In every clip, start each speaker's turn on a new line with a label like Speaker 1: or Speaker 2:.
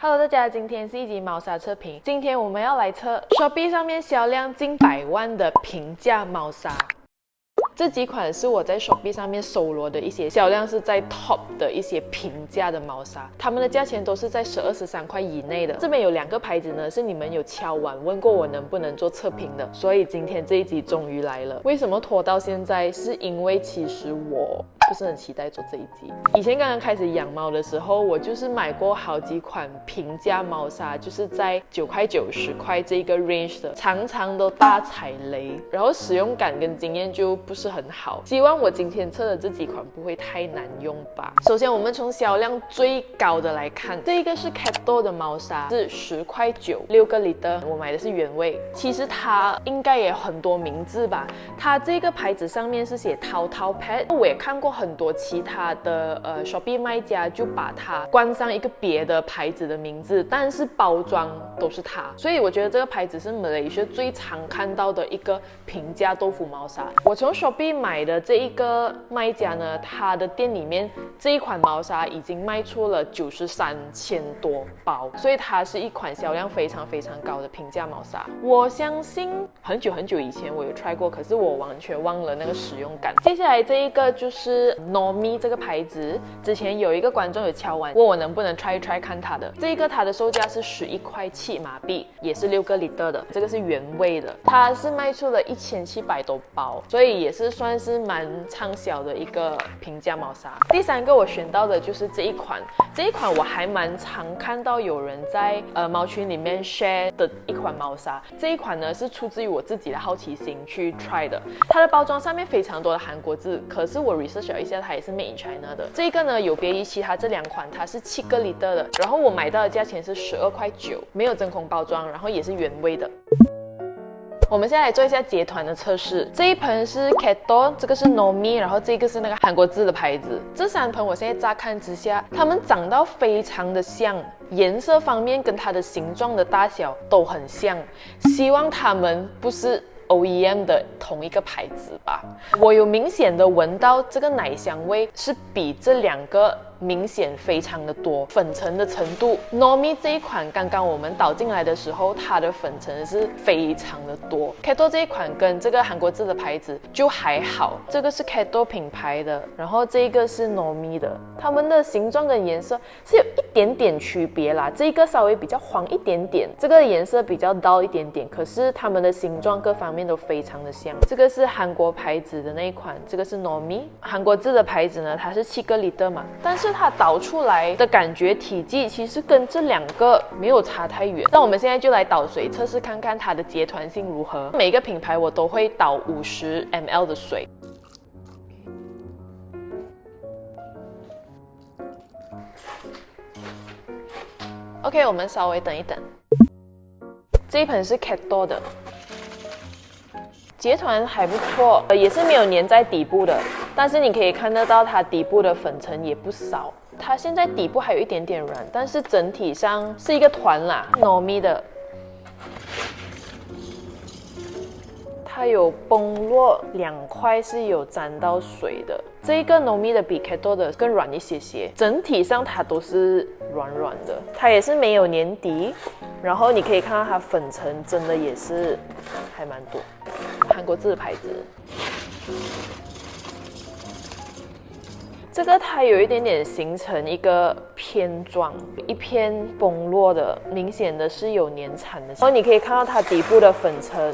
Speaker 1: Hello， 大家，今天是一集猫砂测评。今天我们要来测 Shopee 上面销量近100万的平价猫砂。这几款是我在 Shopee 上面搜罗的一些销量是在 Top 的一些平价的猫砂，它们的价钱都是在12、13块以内的。这边有2个牌子呢，是你们有敲碗问过我能不能做测评的，所以今天这一集终于来了。为什么拖到现在？是因为其实我不是很期待做这一集。以前刚刚开始养猫的时候，我就是买过好几款平价猫砂，就是在9块、9、10块这个 range 的，常常都大踩雷，然后使用感跟经验就不是很好。希望我今天测的这几款不会太难用吧。首先我们从销量最高的来看，这个是 Keto 的猫砂，是10块9 6个 liter， 我买的是原味。其实它应该也很多名字吧，它这个牌子上面是写涛涛 Pet， 我也看过很多其他的Shopee 卖家就把它冠上一个别的牌子的名字，但是包装都是它，所以我觉得这个牌子是马来西亚最常看到的一个平价豆腐猫砂。我从 Shopee 买的这一个卖家呢，他的店里面这一款猫砂已经卖出了93千多包，所以它是一款销量非常非常高的平价猫砂。我相信很久很久以前我有 try 过，可是我完全忘了那个使用感。接下来这一个就是Nomi 这个牌子，之前有一个观众有敲完问我能不能 try 看它的，这个它的售价是11块7马币，也是6个 liter 的，这个是原味的，它是卖出了1700多包，所以也是算是蛮畅销的一个平价猫砂。第3个我选到的就是这一款我还蛮常看到有人在猫群里面 share 的一款猫砂。这一款呢是出自于我自己的好奇心去 try 的，它的包装上面非常多的韩国字，可是我 research 了一下，它也是 made in China 的。这个呢有别于其他这2款，它是7个 liter 的，然后我买到的价钱是12块9，没有真空包装，然后也是原味的。我们现在来做一下结团的测试。这一盆是 Keto， 这个是 Nomi， 然后这个是那个韩国字的牌子。这3盆我现在乍看之下，它们长到非常的像，颜色方面跟它的形状的大小都很像，希望它们不是OEM 的同一个牌子吧。我有明显的闻到这个奶香味是比这2个明显非常的多，粉尘的程度 Nomi 这一款刚刚我们倒进来的时候，它的粉尘是非常的多。Keto 这一款跟这个韩国字的牌子就还好，这个是 Keto 品牌的，然后这个是 Nomi 的，它们的形状跟颜色是有一点点区别啦，这个稍微比较黄一点点，这个颜色比较dull一点点，可是它们的形状各方面都非常的像。这个是韩国牌子的那一款，这个是 Nomi， 韩国字的牌子呢，它是7个 liter 嘛，但是它倒出来的感觉体积其实跟这2个没有差太远。那我们现在就来倒水测试看看它的结团性如何。每个品牌我都会倒50 ml 的水。OK， 我们稍微等一等。这一盆是 Keto 的，结团还不错，也是没有粘在底部的，但是你可以看得到它底部的粉尘也不少。它现在底部还有一点点软，但是整体上是一个团啦。Nomi 的，它有崩落2块是有沾到水的。这个 Nomi 的比 Keto 的更软一些些，整体上它都是软软的，它也是没有粘底。然后你可以看到它粉尘真的也是还蛮多，韩国字的牌子。这个它有一点点形成一个偏状，一偏崩落的，明显的是有粘产的。然后你可以看到它底部的粉尘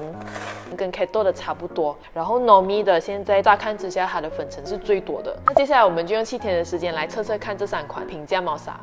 Speaker 1: 跟 Keto 的差不多，然后 Nomi 的现在乍看之下它的粉尘是最多的。那接下来我们就用7天的时间来测测看这3款平价猫砂。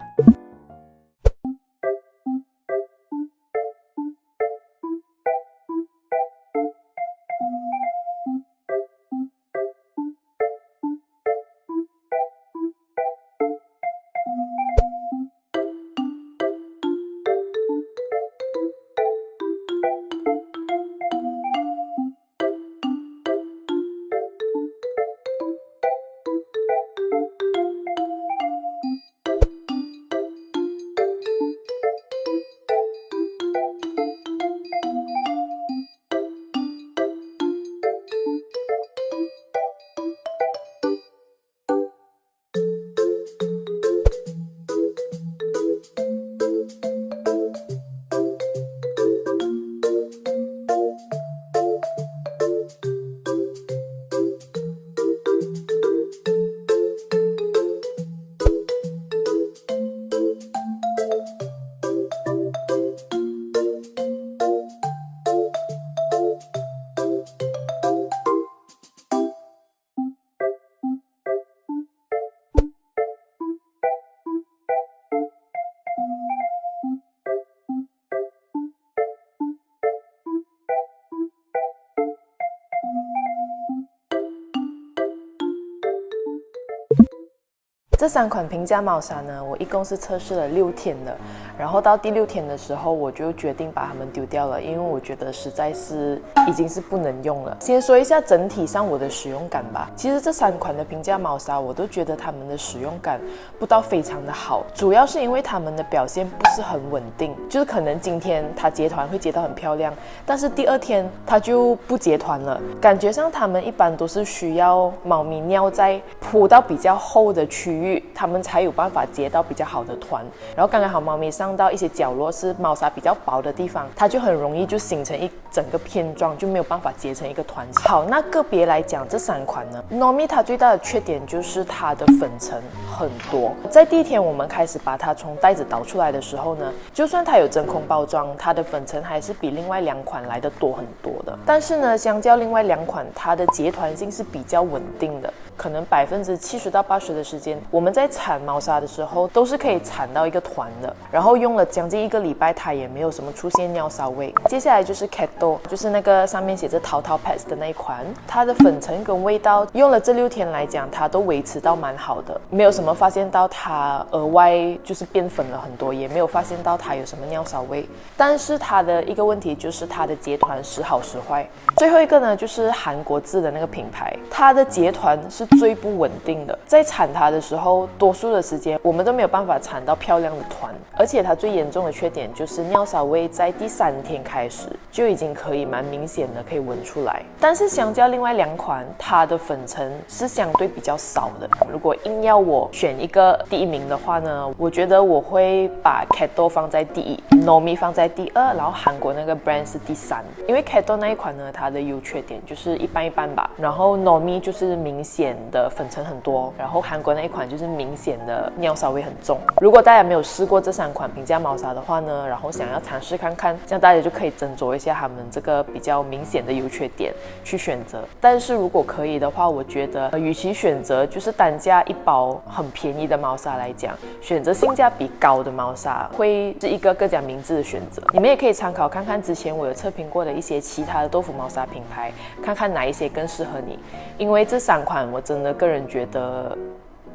Speaker 1: 这3款平价猫砂呢，我一共是测试了6天的，然后到第6天的时候，我就决定把它们丢掉了，因为我觉得实在是已经是不能用了。先说一下整体上我的使用感吧。其实这3款的平价猫砂，我都觉得它们的使用感不到非常的好，主要是因为它们的表现不是很稳定，就是可能今天它结团会结得很漂亮，但是第2天它就不结团了。感觉上它们一般都是需要猫咪尿在铺到比较厚的区域，它们才有办法结到比较好的团。然后刚刚好猫咪上到一些角落是猫砂比较薄的地方，它就很容易就形成一整个片状，就没有办法结成一个团。好，那个别来讲这3款呢 ，Nomi 它最大的缺点就是它的粉尘很多。在第1天我们开始把它从袋子倒出来的时候呢，就算它有真空包装，它的粉尘还是比另外2款来的多很多的。但是呢，相较另外2款，它的结团性是比较稳定的，可能70%到80%的时间，我们在铲猫砂的时候都是可以铲到一个团的。然后用了将近1个礼拜，它也没有什么出现尿骚味。接下来就是 Keto， 就是那个上面写着淘淘 Pets 的那一款，它的粉尘跟味道用了这6天来讲，它都维持到蛮好的，没有什么发现到它额外就是变粉了很多，也没有发现到它有什么尿骚味。但是它的一个问题就是它的结团时好时坏。最后一个呢，就是韩国制的那个品牌，它的结团是最不稳定的，在铲它的时候，多数的时间我们都没有办法铲到漂亮的团，而且它最严重的缺点就是尿骚味在第3天开始就已经可以蛮明显的可以闻出来。但是相较另外2款，它的粉尘是相对比较少的。如果硬要我选一个第1名的话呢，我觉得我会把 Keto 放在第1， Nomi 放在第2，然后韩国那个 brand 是第3。因为 Keto 那一款呢，它的优缺点就是一般吧，然后 Nomi 就是明显的粉尘很多，然后韩国那一款就是明显的尿骚味很重。如果大家没有试过这3款平价猫砂的话呢，然后想要尝试看看，这样大家就可以斟酌一下他们这个比较明显的优缺点去选择。但是如果可以的话，我觉得与其选择就是单价1包很便宜的猫砂来讲，选择性价比高的猫砂会是一个更加明智的选择。你们也可以参考看看之前我有测评过的一些其他的豆腐猫砂品牌，看看哪一些更适合你。因为这3款我真的个人觉得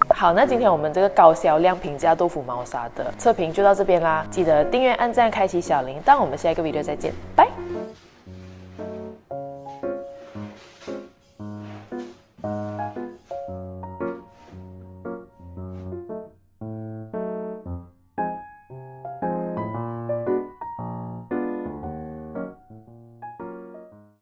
Speaker 1: 好。那今天我们这个高销量平价豆腐猫砂的测评就到这边啦，记得订阅、按赞、开启小铃铛，我们下一个 video 再见，拜。